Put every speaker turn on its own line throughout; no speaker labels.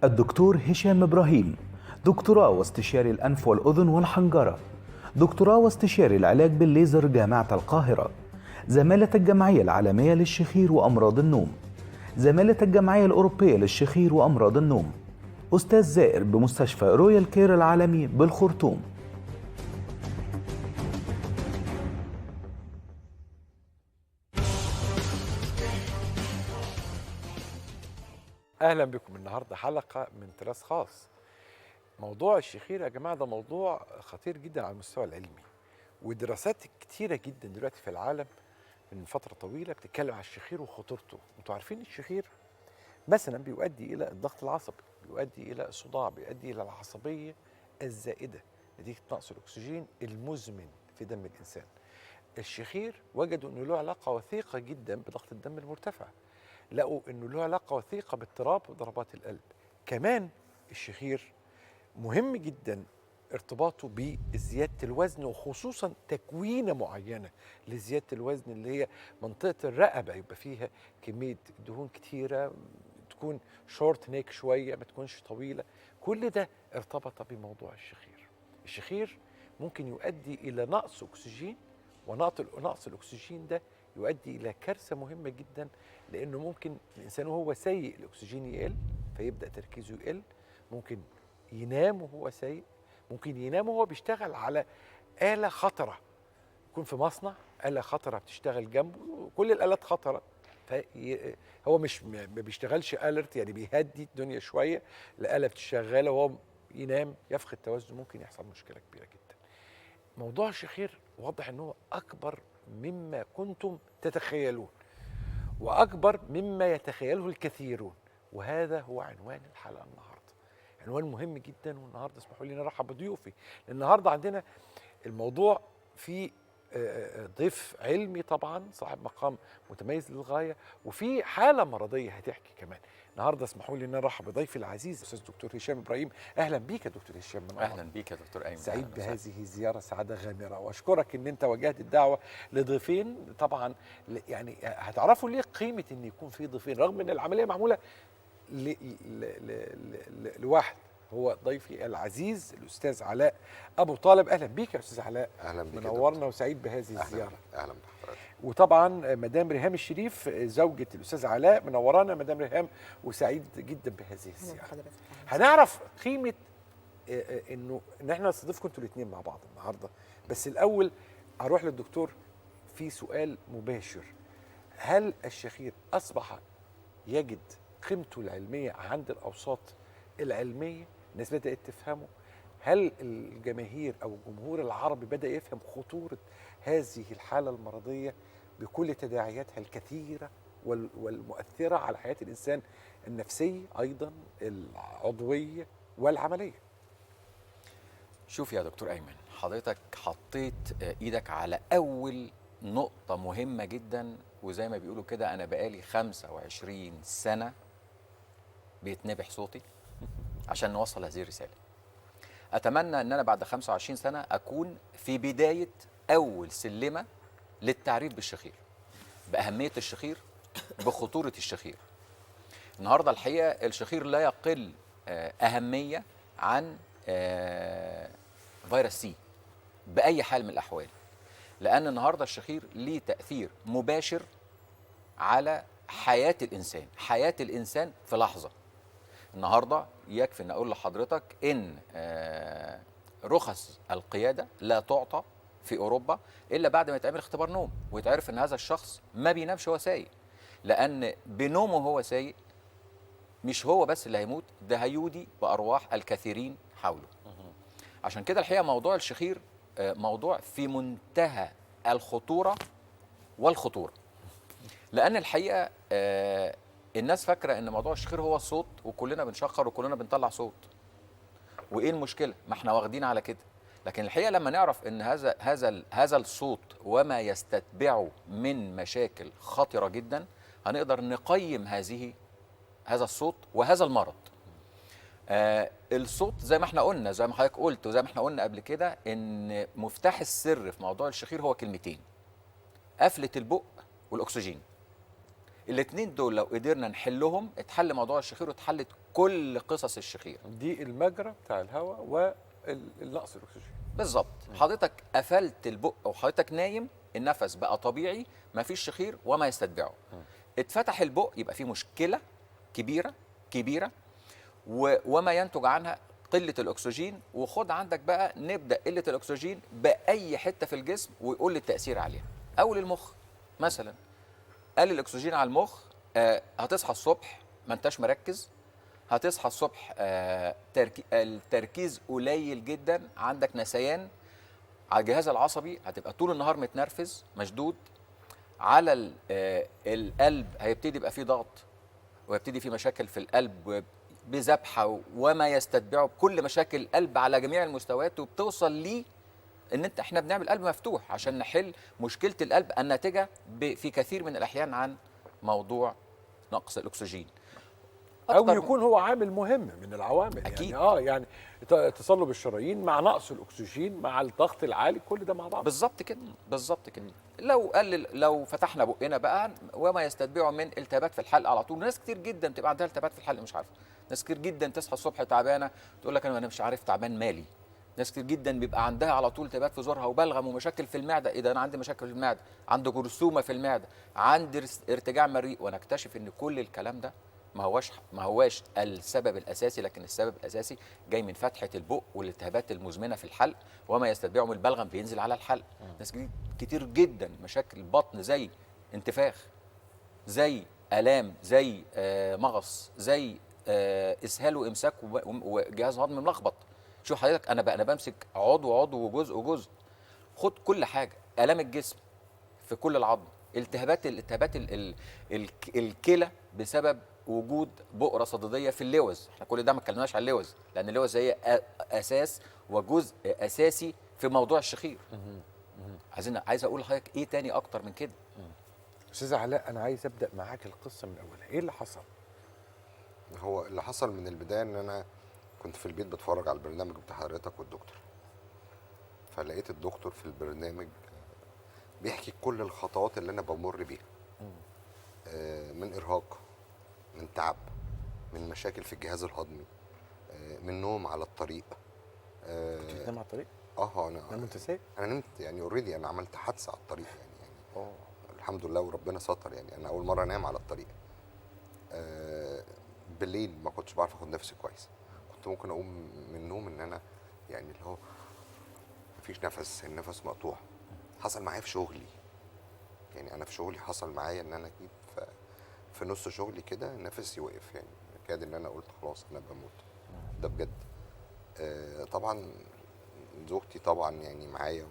الدكتور هشام إبراهيم، دكتوراه واستشاري الأنف والأذن والحنجرة، دكتوراه واستشاري العلاج بالليزر جامعة القاهرة، زمالة الجمعية العالمية للشخير وأمراض النوم، زمالة الجمعية الأوروبية للشخير وأمراض النوم، أستاذ زائر بمستشفى رويال كير العالمي بالخرطوم.
اهلا بكم. النهارده حلقه من تراث خاص. موضوع الشخير يا جماعه ده موضوع خطير جدا على المستوى العلمي، ودراسات كتيره جدا دلوقتي في العالم من فتره طويله بتتكلم على الشخير وخطورته. انتوا عارفين الشخير مثلا بيؤدي الى الضغط العصبي، بيؤدي الى الصداع، بيؤدي الى العصبيه الزائده نتيجه نقص الاكسجين المزمن في دم الانسان. الشخير وجدوا انه له علاقه وثيقه جدا بضغط الدم المرتفع، لقوا انه له علاقه وثيقه باضطراب ضربات القلب. كمان الشخير مهم جدا ارتباطه بزياده الوزن، وخصوصا تكوينه معينه لزياده الوزن اللي هي منطقه الرقبه، يبقى فيها كميه دهون كتيره، تكون شورت نيك شويه، ما تكونش طويله. كل ده ارتبط بموضوع الشخير. الشخير ممكن يؤدي الى نقص اكسجين، ونقص الاكسجين ده يؤدي الى كارثه مهمه جدا، لانه ممكن الانسان وهو سيء الاكسجين يقل فيبدا تركيزه يقل، ممكن ينام وهو سيء، ممكن ينام وهو بيشتغل على آلة خطرة، يكون في مصنع آلة خطرة بتشتغل جنبه، كل الآلات خطرة، هو مش ما بيشتغلش الرت، يعني بيهدي الدنيا شويه، الآلة بتشتغل وهو ينام يفقد توازنه، ممكن يحصل مشكله كبيره جدا. موضوع الشخير واضح انه اكبر مما كنتم تتخيلون، واكبر مما يتخيله الكثيرون، وهذا هو عنوان الحلقه النهارده. عنوان مهم جدا، والنهارده اسمحوا لي نرحب بضيوفي. النهارده عندنا الموضوع في ضيف علمي طبعا، صاحب مقام متميز للغايه، وفي حاله مرضيه هتحكي كمان. النهارده اسمحوا لي ان ارحب بضيفي العزيز الاستاذ دكتور هشام ابراهيم. اهلا بيك يا دكتور هشام.
اهلا بيك يا دكتور ايمن.
سعيد بهذه الزياره سعاده غامره، واشكرك ان انت وجهت الدعوه لضيفين. طبعا يعني هتعرفوا ليه قيمه ان يكون في ضيفين، رغم ان العمليه معموله لواحد. هو ضيفي العزيز الاستاذ علاء ابو طالب. اهلا بيك يا استاذ علاء.
اهلا بيك،
منورنا وسعيد بهذه الزياره.
اهلا بحضرتك.
وطبعا مدام ريهام الشريف زوجة الاستاذ علاء، منورانا مدام ريهام، وسعيد جدا بهذه الزياره. هنعرف قيمه ان احنا نستضيفكم انتوا الاثنين مع بعض النهارده. بس الاول اروح للدكتور في سؤال مباشر: هل الشخير اصبح يجد قيمته العلميه عند الاوساط العلميه؟ الناس بدات تفهمه؟ هل الجماهير او الجمهور العربي بدا يفهم خطوره هذه الحاله المرضيه بكل تداعياتها الكثيره والمؤثره على حياه الانسان، النفسيه ايضا، العضويه والعمليه؟
شوف يا دكتور ايمن، حضرتك حطيت ايدك على اول نقطة مهمة جدا، وزي ما بيقولوا كده انا بقالي 25 سنة بيتنبح صوتي عشان نوصل هذه الرسالة. اتمنى ان انا بعد 25 سنة اكون في بداية اول سلمة للتعريف بالشخير، باهمية الشخير، بخطورة الشخير. النهاردة الحقيقة الشخير لا يقل اهمية عن فيروس سي بأي حال من الأحوال، لأن النهاردة الشخير ليه تأثير مباشر على حياة الإنسان، حياة الإنسان في لحظة. النهاردة يكفي أن أقول لحضرتك إن رخص القيادة لا تعطى في أوروبا إلا بعد ما يتعمل اختبار نوم، ويتعرف أن هذا الشخص ما بينامش وهو سايق، لأن بنومه وهو سايق مش هو بس اللي هيموت، ده هيودي بأرواح الكثيرين حوله. عشان كده الحقيقة موضوع الشخير موضوع في منتهى الخطورة والخطورة، لأن الحقيقة الناس فاكرة إن موضوع الشخير هو الصوت، وكلنا بنشخر وكلنا بنطلع صوت، وإيه المشكلة؟ ما احنا واخدين على كده. لكن الحقيقة لما نعرف إن هذا الصوت وما يستتبعه من مشاكل خطرة جدا، هنقدر نقيم هذا الصوت وهذا المرض. الصوت زي ما احنا قلنا، زي ما حضرتك قلت وزي ما احنا قلنا قبل كده، ان مفتاح السر في موضوع الشخير هو كلمتين: قفلة البق والاكسجين. الاثنين دول لو قدرنا نحلهم اتحل موضوع الشخير واتحلت كل قصص الشخير.
دي المجرى بتاع الهواء والنقص الاكسجين.
بالظبط. حضرتك قفلت البق وحضرتك نايم، النفس بقى طبيعي، ما فيش شخير وما يستتبعه. اتفتح البق يبقى في مشكله كبيره كبيره، وما ينتج عنها قله الاكسجين. وخد عندك بقى نبدا قله الاكسجين باي حته في الجسم ويقول لي التاثير عليها. او للمخ مثلا، قلل الاكسجين على المخ، هتصحى الصبح ما انتش مركز، هتصحى الصبح التركيز قليل جدا، عندك نسيان، على الجهاز العصبي هتبقى طول النهار متنرفز مشدود، على القلب هيبتدي يبقى فيه ضغط، ويبتدي فيه مشاكل في القلب بذبحه وما يستتبعه بكل مشاكل القلب على جميع المستويات، وبتوصل ليه ان احنا بنعمل قلب مفتوح عشان نحل مشكله القلب الناتجه في كثير من الاحيان عن موضوع نقص الاكسجين.
او يكون هو عامل مهم من العوامل.
أكيد.
يعني تصلب الشرايين مع نقص الاكسجين مع الضغط العالي، كل ده مع بعض.
بالظبط كده، بالظبط كده. لو فتحنا بقنا بقى وما يستتبعه من التهابات في الحلق على طول. ناس كتير جدا بتبقى عندها التهابات في الحلق مش عارفه. ناس كتير جدا تصحى الصبح تعبانه تقول لك انا مش عارف تعبان مالي. ناس كتير جدا بيبقى عندها على طول التهابات في زورها وبلغم ومشاكل في المعده. ايه ده، انا عندي مشاكل في المعده، عندي جرثومه في المعده، عندي ارتجاع مريء. ونكتشف ان كل الكلام ده ما هواش السبب الاساسي، لكن السبب الاساسي جاي من فتحه البق والالتهابات المزمنه في الحلق وما يستتبعه من البلغم بينزل على الحلق. ناس كتير جدا مشاكل البطن زي انتفاخ، زي الام، زي مغص، زي اسهال وامساك وجهاز هضمي ملخبط. شوف حضرتك، انا بمسك عضو وجزء وجزء. خد كل حاجه، الام الجسم في كل العظم، التهابات الكلى بسبب وجود بؤره صديديه في اللوز. احنا كل ده ما اتكلمناش عن اللوز، لان اللوز هي اساس وجزء اساسي في موضوع الشخير. عايز اقول لحضرتك ايه تاني اكتر من كده.
استاذ علاء، انا عايز ابدا معاك القصه من اولها. ايه اللي حصل؟
هو اللي حصل من البدايه ان انا كنت في البيت بتفرج على البرنامج بتاع حضرتك والدكتور، فلقيت الدكتور في البرنامج بيحكي كل الخطوات اللي انا بمر بيها، من ارهاق، من تعب، من مشاكل في الجهاز الهضمي، من نوم على الطريق.
كنت بتنام على الطريق؟
انا
وانت سايق؟
انا نمت يعني اوريدي، انا عملت حادثه على الطريق يعني الحمد لله وربنا ستر. يعني انا اول مره انام على الطريق. بالليل ما كنتش بعرف اخد نفسي كويس، كنت ممكن اقوم من النوم ان انا يعني اللي هو مفيش نفس، النفس مقطوع. حصل معايا في شغلي، يعني انا في شغلي حصل معايا ان انا جيت في نص شغلي كده نفسي وقف، يعني كاد ان انا قلت خلاص انا بموت. ده بجد. طبعا زوجتي طبعا يعني معايا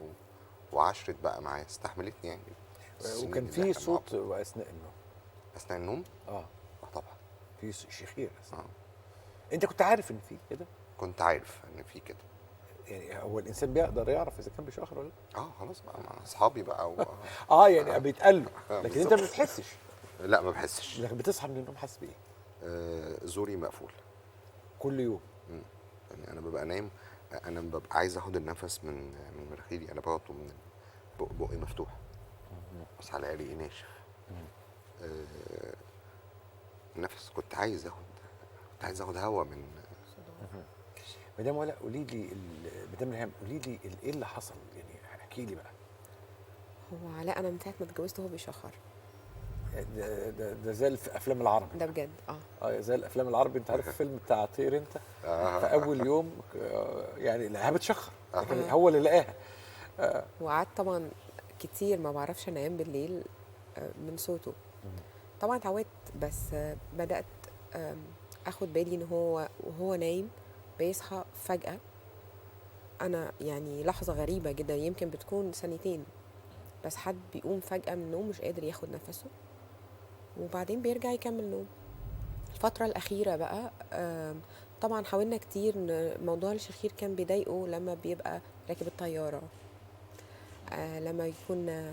وعشرت بقى معايا، استحملتني يعني.
وكان في صوت اثناء النوم؟
اثناء النوم؟ طبعا
في شخير اثناء. انت كنت عارف ان في كده؟
كنت عارف ان في كده.
يعني هو الانسان بيقدر يعرف اذا كان بيشخر ولا لا؟
خلاص بقى مع اصحابي بقى
يعني بيتقال له، لكن انت ما بتحسش.
لا ما بحسش.
لكن بتصحى من النوم حاسس بايه؟
زوري مقفول
كل يوم.
يعني انا ببقى نايم، انا ببقى عايز اخد النفس من مناخيري، انا باخده من بقي مفتوح بس على الاقي ناشف. النفس كنت عايز اخد هوا من
مدام ولاء. قولي لي مدام ريهام، قولي لي ايه اللي حصل، يعني احكي لي بقى.
هو علاء انا من ساعه ما اتجوزت هو بيشخر.
ده زي الافلام العربي.
ده بجد.
زي الافلام العربي. انت عارف الفيلم بتاع طير انت؟ في اول يوم يعني لقاها بتشخر، لكن هو اللي لقاها.
وقعدت طبعا كتير ما بعرفش انام بالليل من صوته. طبعا اتعودت، بس بدات اخد بالي ان هو وهو نايم بيصحى فجاه. انا يعني لحظه غريبه جدا، يمكن بتكون ثانيتين، بس حد بيقوم فجاه من النوم مش قادر ياخد نفسه وبعدين بيرجع يكمل نوم. الفتره الاخيره بقى طبعا حاولنا كتير، موضوع الشخير كان بيضايقه لما بيبقى راكب الطياره، لما يكون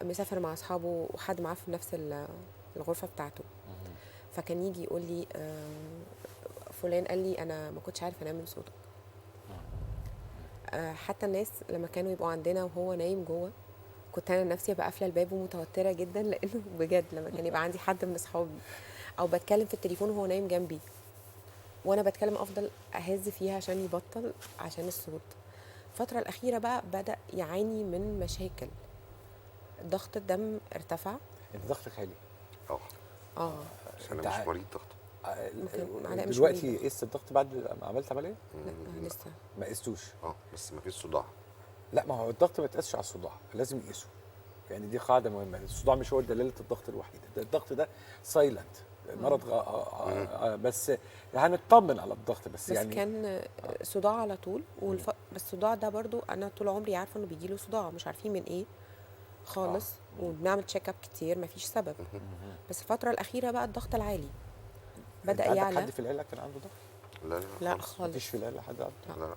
مسافر مع اصحابه وحد معاه في نفس الغرفه بتاعته، فكان يجي يقول لي فلان قال لي انا ما كنتش عارف انام من صوتك. حتى الناس لما كانوا يبقوا عندنا وهو نايم جوه كنت انا نفسي ابقى قافله الباب ومتوتره جدا، لانه بجد لما كان يبقى عندي حد من اصحابي او بتكلم في التليفون وهو نايم جنبي وانا بتكلم افضل اهز فيها عشان يبطل عشان الصوت. الفتره الاخيره بقى بدا يعاني من مشاكل، ضغط الدم ارتفع.
انت ضغطك عالي.
اه
بس انا
أنت
مش مريض ضغط.
ممكن علاء مش
دلوقتي
مريض.
قست الضغط بعد ما عملت عمليه؟
لا لسه.
ما قستوش؟
بس ما فيش صداع.
لا، ما هو الضغط ما يتقاسش على الصداع، لازم يقيسه. يعني دي قاعده مهمه، الصداع مش هو دلاله الضغط الوحيده، ده الضغط ده سايلنت، مرض بس هنطمن على الضغط
بس
يعني.
كان صداع على طول بس الصداع ده برضو انا طول عمري عارفه انه بيجي له صداع، مش عارفين من ايه خالص. وبنعمل تشيك اب كتير مفيش سبب. بس الفتره الاخيره بقى الضغط العالي بدا
عندك
يعلى.
حد في العيله كان عنده ضغط؟
لا
لا
مفيش
خالص.
في العيله حد عنده؟
لا لا.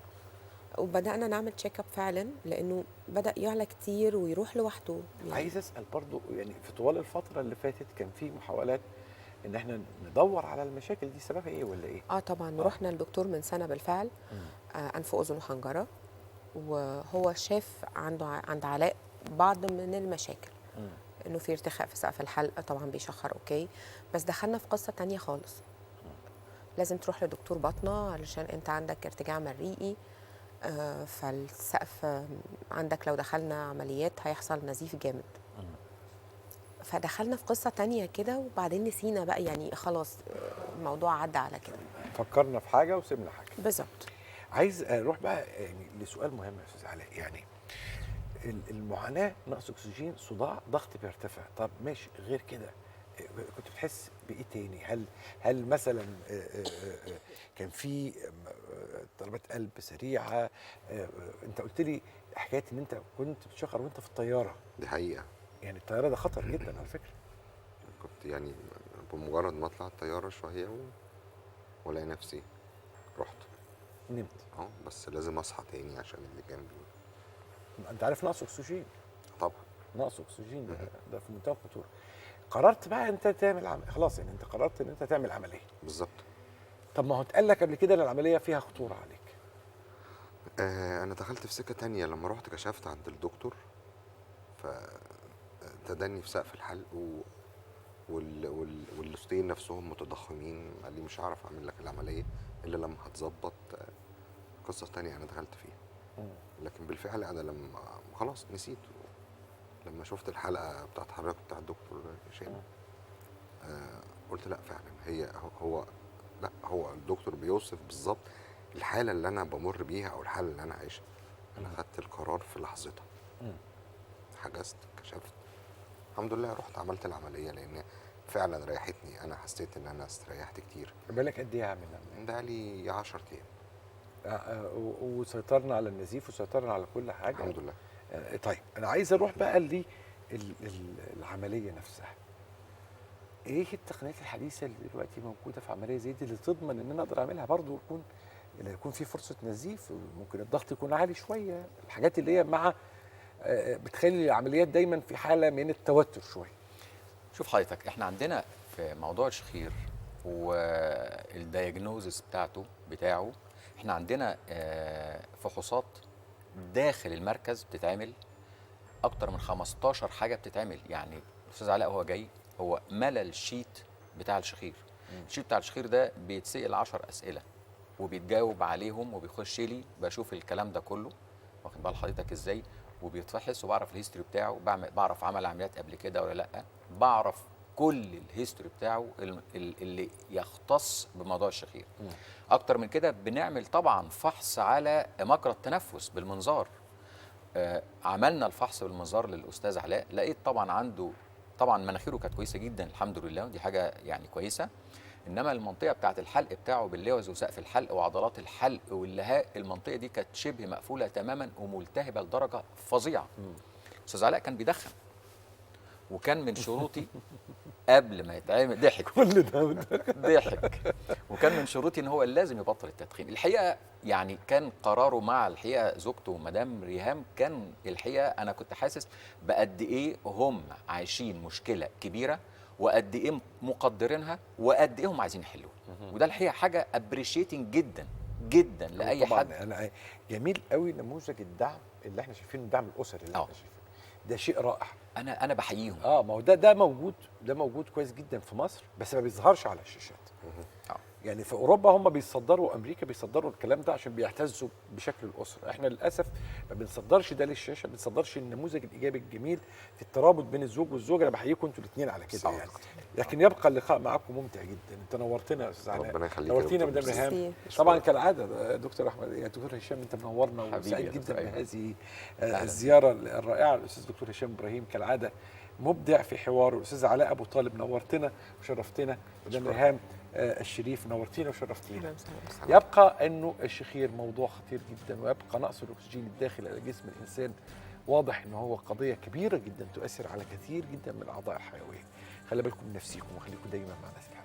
وبدانا نعمل تشيك اب فعلا، لانه بدا يعلى كتير ويروح لوحده يعني.
عايز اسال برضو، يعني في طوال الفتره اللي فاتت كان في محاولات ان احنا ندور على المشاكل دي سببها ايه ولا ايه؟
طبعا رحنا للدكتور من سنه بالفعل، انف واذن وحنجره، وهو شاف عند علاء بعض من المشاكل. انه في ارتخاء في سقف الحلق، طبعا بيشخر اوكي، بس دخلنا في قصه تانية خالص. لازم تروح لدكتور باطنه علشان انت عندك ارتجاع مريئي، فالسقف عندك لو دخلنا عمليات هيحصل نزيف جامد. فدخلنا في قصه تانية كده، وبعدين نسينا بقى يعني خلاص الموضوع عدى على كده.
فكرنا في حاجه وسيبنا حاجه.
بالظبط.
عايز اروح بقى يعني لسؤال مهم يا استاذ علاء. يعني المعاناه، نقص اكسجين، صداع، ضغط بيرتفع، طب ماشي، غير كده كنت بتحس بايه تاني؟ هل مثلا كان في ضربات قلب سريعه؟ انت قلت لي حكايه ان انت كنت بتشخر وانت في الطياره.
دي حقيقه.
يعني الطياره ده خطر جدا على فكره.
كنت يعني بمجرد ما اطلع الطياره شويه والاقي نفسي رحت
نمت.
بس لازم اصحى تاني عشان اللي جنبي.
انت عارف نقص اكسجين؟
طبعا.
نقص اكسجين ده في منتهى الخطوره. قررت بقى انت تعمل خلاص، يعني انت قررت ان انت تعمل عمليه.
بالظبط.
طب ما هو اتقال لك قبل كده ان العمليه فيها خطوره عليك.
انا دخلت في سكه تانية لما رحت كشفت عند الدكتور، فتدني في سقف الحلق واللوستين نفسهم متضخمين. قال لي مش هعرف اعمل لك العمليه الا لما هتظبط. قصه تانية انا دخلت فيها. لكن بالفعل انا لما خلاص نسيت، لما شفت الحلقه بتاعت حضرتك بتاع الدكتور هشام قلت لا فعلا هو الدكتور بيوصف بالظبط الحاله اللي انا بمر بيها او الحاله اللي انا عايشها. انا خدت القرار في لحظتها. حجزت، كشفت، الحمد لله، رحت عملت العمليه لان فعلا ريحتني. انا حسيت ان انا استريحت كتير.
بالك قد ايه عامل العمليه؟
ده لي 10 ايام.
وسيطرنا على النزيف وسيطرنا على كل حاجه
الحمد لله.
طيب انا عايز اروح بقى للعمليه نفسها. ايه التقنيات الحديثه اللي دلوقتي موجوده في عمليه زي دي اللي تضمن ان انا اقدر اعملها برضه يكون في فرصه نزيف، ممكن الضغط يكون عالي شويه، الحاجات اللي هي مع بتخلي العمليات دايما في حاله من التوتر شويه.
شوف حضرتك، احنا عندنا في موضوع الشخير والدياجنوزس بتاعه احنا عندنا فحوصات داخل المركز بتتعمل، اكتر من 15 حاجه بتتعمل. يعني الاستاذ علاء هو جاي هو ملى الشيت بتاع الشخير. الشيت بتاع الشخير ده بيتسال 10 اسئله وبيتجاوب عليهم، وبيخش لي بشوف الكلام ده كله، واخد بال حضرتك ازاي، وبيتفحص، وبعرف الهيستوري بتاعه، بعرف عمل عمليات قبل كده ولا لا، بعرف كل الهيستوري بتاعه اللي يختص بموضوع الشخير. اكتر من كده بنعمل طبعا فحص على مجرى التنفس بالمنظار. عملنا الفحص بالمنظار للاستاذ علاء، لقيت طبعا عنده مناخيره كانت كويسه جدا الحمد لله، ودي حاجه يعني كويسه. انما المنطقه بتاعه الحلق بتاعه باللوز وسقف الحلق وعضلات الحلق واللهاء، المنطقه دي كانت شبه مقفوله تماما وملتهبه لدرجه فظيعه. استاذ علاء كان بيدخن، وكان من شروطي قبل ما يتعمل ضحك
كل ده
ضحك، وكان من شروطي ان هو لازم يبطل التدخين. الحقيقه يعني كان قراره مع الحقيقه زوجته مدام ريهام، كان الحقيقه انا كنت حاسس بقد ايه هم عايشين مشكله كبيره، وقد ايه مقدرينها، وقد ايه هم عايزين يحلوها. وده الحقيقه حاجه ابريشيتنج جدا جدا لاي
طبعاً
حد.
انا جميل قوي نموذج الدعم اللي احنا شايفينه، الدعم الاسري اللي احنا شايفينه. ده شيء رائع.
انا بحييهم.
ما هو ده موجود، ده موجود كويس جدا في مصر، بس ما بيظهرش على الشاشات. يعني في اوروبا هم بيصدروا، امريكا بيصدروا الكلام ده عشان بيعتزوا بشكل الاسره. احنا للاسف ما بنصدرش ده للشاشه، ما بنصدرش النموذج الايجابي الجميل في الترابط بين الزوج والزوجه. انا بحييكم انتوا الاثنين على كده يعني. لكن يبقى اللقاء معكم ممتع جدا. انت نورتنا يا استاذ علاء.
ربنا يخليك.
نورتينا مدام ريهام. طبعا كالعاده دكتور احمد، يا دكتور هشام، انت منورنا وسعيد جدا بهذه الزياره الرائعه. الاستاذ دكتور هشام ابراهيم كالعاده مبدع في حواره. الاستاذ علاء ابو طالب نورتنا وشرفتنا. مدام ريهام الشريف نورتينا وشرفتينا. يبقى انه الشخير موضوع خطير جدا، ويبقى نقص الاكسجين الداخلي على جسم الانسان واضح ان هو قضيه كبيره جدا تؤثر على كثير جدا من الاعضاء الحيويه. خلي بالكم من نفسكم وخليكم دايما مع ناس الحيويه.